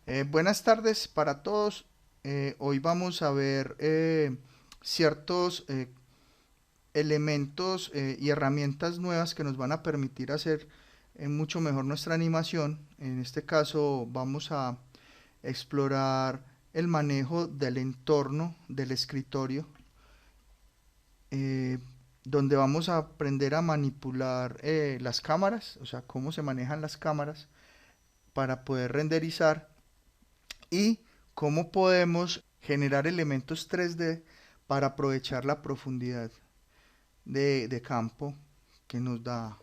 Buenas tardes para todos. Hoy vamos a ver ciertos elementos y herramientas nuevas que nos van a permitir hacer mucho mejor nuestra animación. En este caso vamos a explorar el manejo del entorno del escritorio, eh, donde vamos a aprender a manipular las cámaras, o sea, cómo se manejan las cámaras para poder renderizar y cómo podemos generar elementos 3D para aprovechar la profundidad de campo que nos da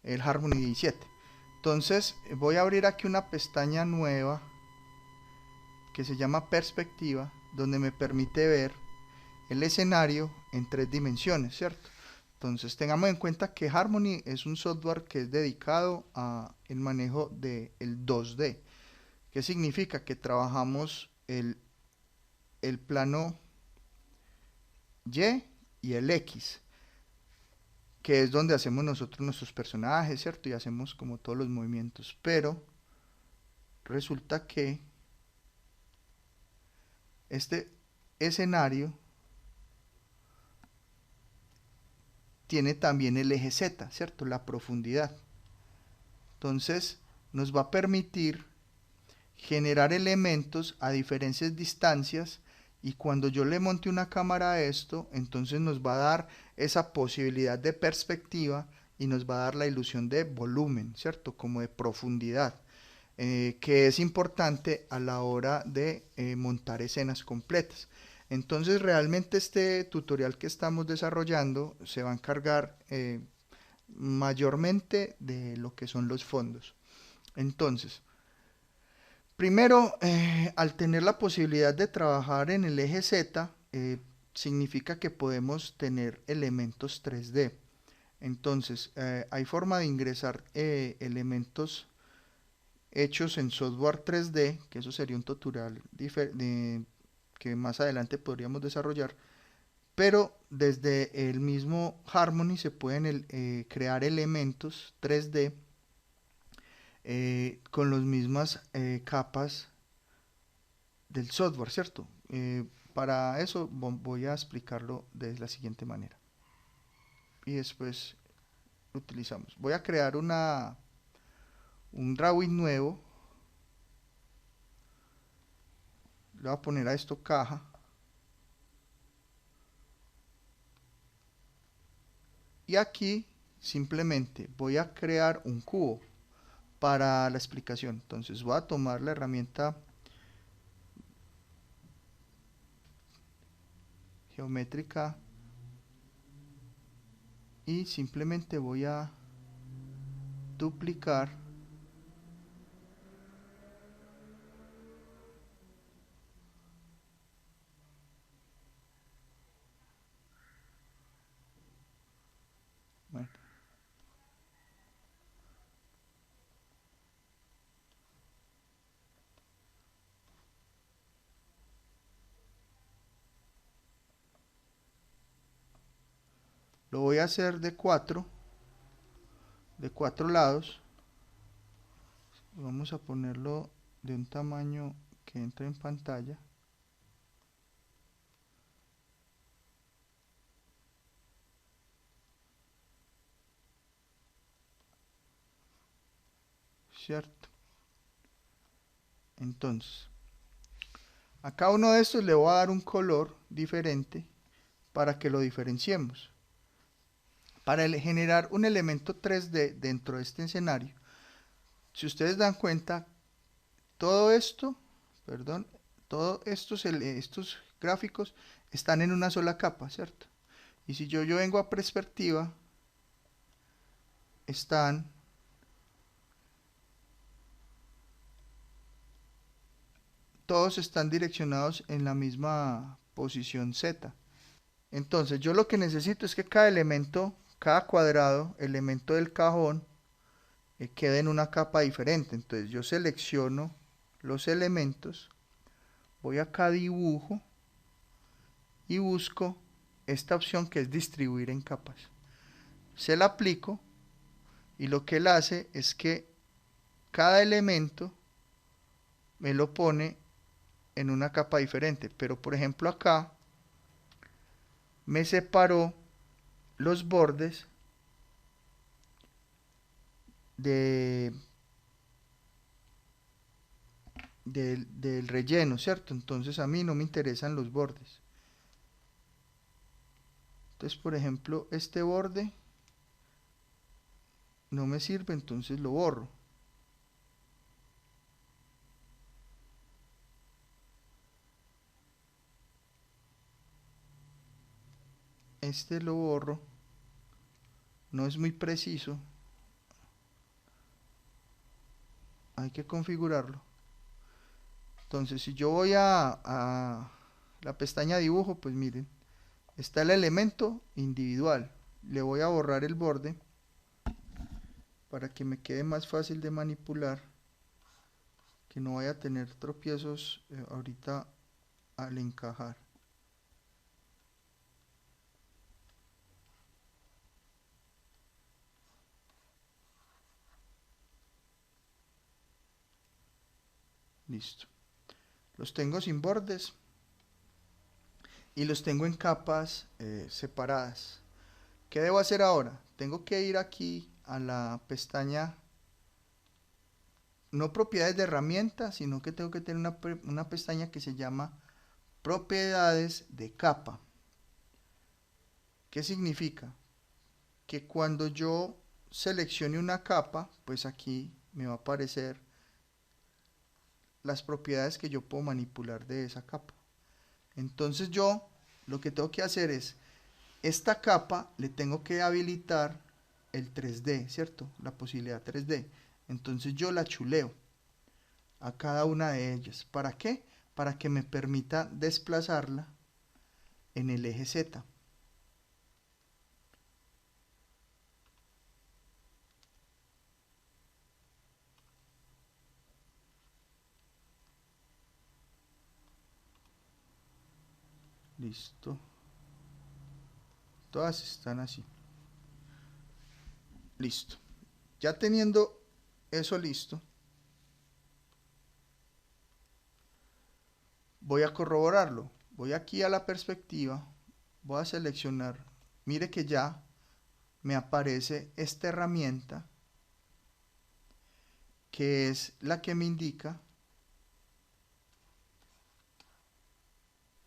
el Harmony 17. Entonces voy a abrir aquí una pestaña nueva que se llama perspectiva, donde me permite ver el escenario en tres dimensiones, ¿cierto? Entonces tengamos en cuenta que Harmony es un software que es dedicado a el manejo del 2D. ¿Qué significa? Que trabajamos el plano Y y el X, que es donde hacemos nosotros nuestros personajes, ¿cierto? Y hacemos como todos los movimientos. Pero resulta que este escenario tiene también el eje Z, ¿cierto? La profundidad. Entonces nos va a permitir generar elementos a diferentes distancias y cuando yo le monte una cámara a esto, entonces nos va a dar esa posibilidad de perspectiva y nos va a dar la ilusión de volumen, ¿cierto? Como de profundidad, que es importante a la hora de montar escenas completas. Entonces realmente este tutorial que estamos desarrollando se va a encargar mayormente de lo que son los fondos. Entonces, primero, al tener la posibilidad de trabajar en el eje Z, significa que podemos tener elementos 3D. Entonces, hay forma de ingresar elementos hechos en software 3D, que eso sería un tutorial que más adelante podríamos desarrollar, pero desde el mismo Harmony se pueden crear elementos 3D con las mismas capas del software, ¿cierto? Para eso voy a explicarlo de la siguiente manera. Y después lo utilizamos. Voy a crear un drawing nuevo. Le voy a poner a esto caja. Y aquí simplemente voy a crear un cubo para la explicación. Entonces voy a tomar la herramienta geométrica y simplemente voy a duplicar bueno, lo voy a hacer de cuatro lados. Vamos a ponerlo de un tamaño que entre en pantalla. ¿Cierto? Entonces, a cada uno de estos le voy a dar un color diferente para que lo diferenciemos. Para generar un elemento 3D dentro de este escenario, si ustedes dan cuenta, todo esto, perdón, todos estos gráficos están en una sola capa, ¿cierto? Y si yo vengo a perspectiva, están todos están direccionados en la misma posición Z. Entonces yo lo que necesito es que cada elemento, cada cuadrado, elemento del cajón, quede en una capa diferente. Entonces yo selecciono los elementos, voy acá a dibujo y busco esta opción que es distribuir en capas. Se la aplico y lo que él hace es que cada elemento me lo pone en una capa diferente. Pero por ejemplo acá me separó los bordes de, del relleno, ¿cierto? Entonces a mí no me interesan los bordes. Entonces, por ejemplo, este borde no me sirve, entonces lo borro. Este lo borro. No es muy preciso. Hay que configurarlo. Entonces, si yo voy a la pestaña dibujo, pues miren, está el elemento individual. Le voy a borrar el borde para que me quede más fácil de manipular, que no vaya a tener tropiezos ahorita al encajar. Listo. Los tengo sin bordes y los tengo en capas separadas. ¿Qué debo hacer ahora? Tengo que ir aquí a la pestaña, no propiedades de herramienta, sino que tengo que tener una pestaña que se llama propiedades de capa. ¿Qué significa? Que cuando yo seleccione una capa, pues aquí me va a aparecer las propiedades que yo puedo manipular de esa capa. Entonces yo lo que tengo que hacer es, esta capa le tengo que habilitar el 3D, ¿cierto? La posibilidad 3D. Entonces yo la chuleo a cada una de ellas. ¿Para qué? Para que me permita desplazarla en el eje Z. Listo. Todas están así. Listo. Ya teniendo eso listo, voy a corroborarlo. Voy aquí a la perspectiva, voy a seleccionar. Mire que ya me aparece esta herramienta que es la que me indica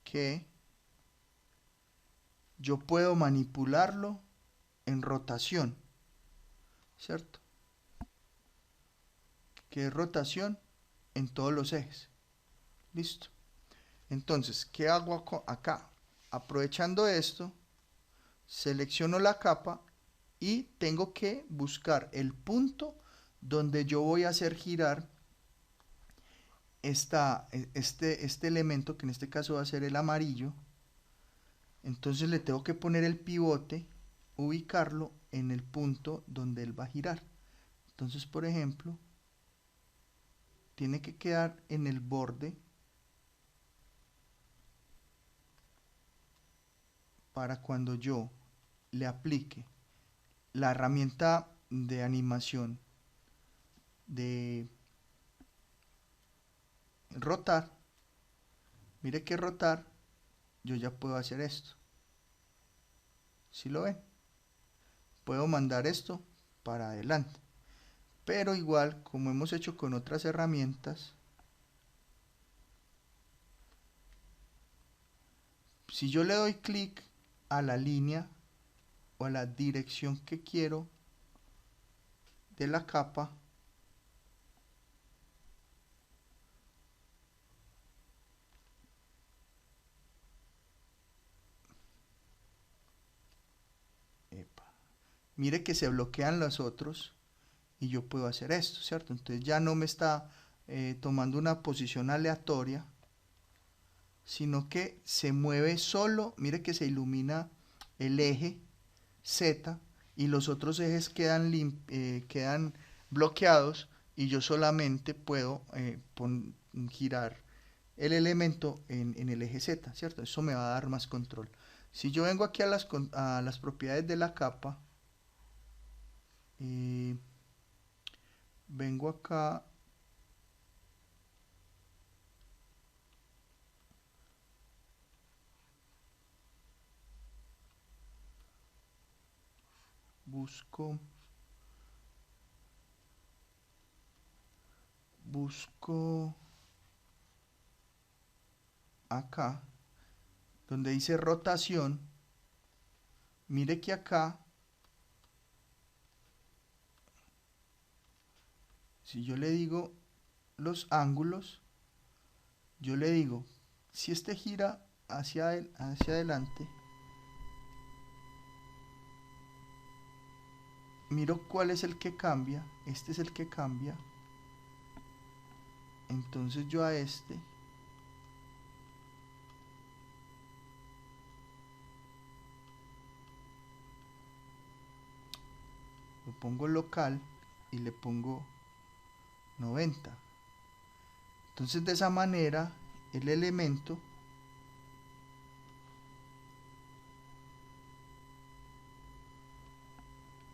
que yo puedo manipularlo en rotación, ¿cierto? Que es rotación en todos los ejes. Listo. Entonces, ¿qué hago acá? Aprovechando esto, selecciono la capa y tengo que buscar el punto donde yo voy a hacer girar este elemento, que en este caso va a ser el amarillo. Entonces le tengo que poner el pivote, ubicarlo en el punto donde él va a girar. Entonces, por ejemplo, tiene que quedar en el borde para cuando yo le aplique la herramienta de animación de rotar. Mire que rotar, yo ya puedo hacer esto. ¿Sí lo ven? Puedo mandar esto para adelante. Pero igual, como hemos hecho con otras herramientas, si yo le doy clic a la línea o a la dirección que quiero de la capa, mire que se bloquean los otros y yo puedo hacer esto, ¿cierto? Entonces ya no me está tomando una posición aleatoria, sino que se mueve solo. Mire que se ilumina el eje Z y los otros ejes quedan bloqueados y yo solamente puedo girar el elemento en el eje Z, ¿cierto? Eso me va a dar más control. Si yo vengo aquí a las propiedades de la capa, vengo acá busco acá, donde dice rotación. Mire que acá, si yo le digo los ángulos, yo le digo, si este gira hacia adelante, miro cuál es el que cambia, este es el que cambia, entonces yo a este lo pongo local y le pongo 90. Entonces de esa manera el elemento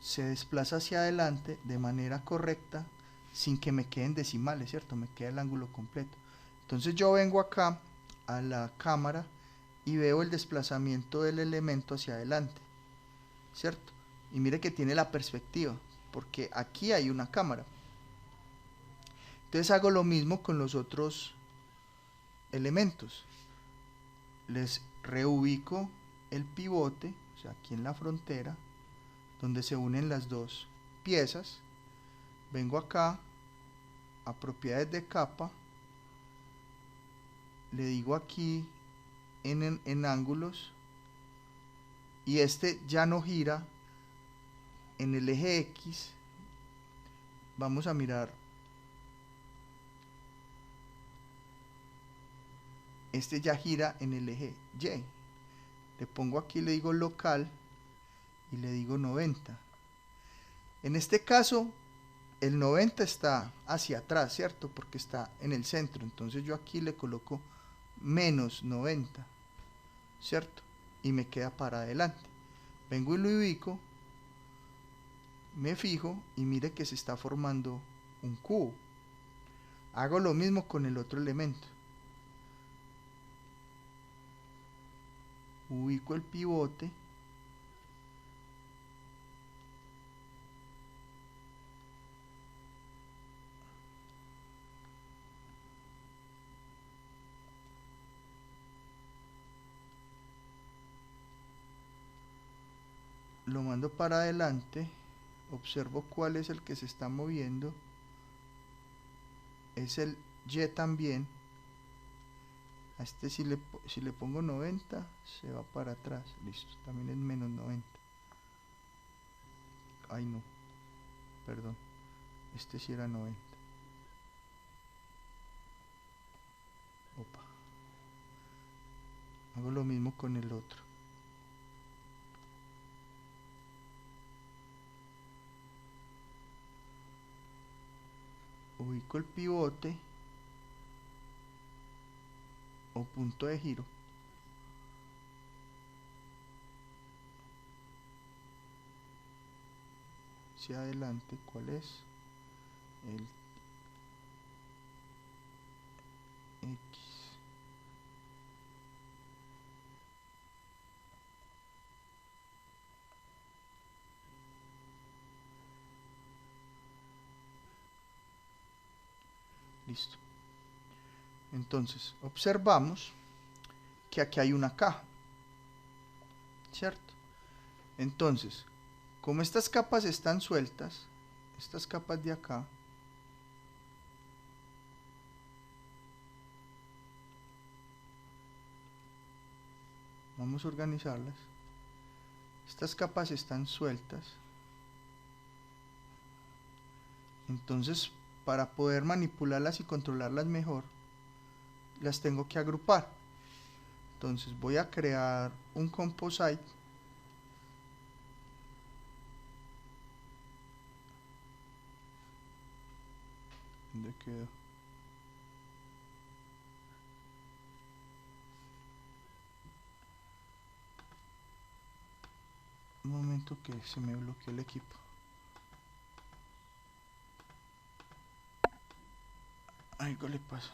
se desplaza hacia adelante de manera correcta sin que me queden decimales, ¿cierto? Me queda el ángulo completo. Entonces yo vengo acá a la cámara y veo el desplazamiento del elemento hacia adelante, ¿cierto? Y mire que tiene la perspectiva, porque aquí hay una cámara. Entonces hago lo mismo con los otros elementos. Les reubico el pivote, o sea, aquí en la frontera, donde se unen las dos piezas. Vengo acá a propiedades de capa, le digo aquí en ángulos, y este ya no gira en el eje X. Vamos a mirar, este ya gira en el eje Y. Le pongo aquí, le digo local y le digo 90. En este caso el 90 está hacia atrás, ¿cierto? Porque está en el centro. Entonces yo aquí le coloco menos 90, ¿cierto? Y me queda para adelante. Vengo y lo ubico, me fijo y mire que se está formando un cubo. Hago lo mismo con el otro elemento. Ubico el pivote. Lo mando para adelante. Observo cuál es el que se está moviendo. Es el Y también. A este si le pongo 90, se va para atrás. Listo, también es menos 90. Ay no, perdón. Este sí era 90. Opa. Hago lo mismo con el otro. Ubico el pivote o punto de giro. Hacia adelante, ¿cuál es? El X. Listo. Entonces, observamos que aquí hay una caja, ¿cierto? Entonces, como estas capas están sueltas, estas capas de acá, vamos a organizarlas. Estas capas están sueltas. Entonces, para poder manipularlas y controlarlas mejor, las tengo que agrupar. Entonces voy a crear un composite. ¿Dónde quedó? Un momento que se me bloqueó el equipo. Algo le pasa.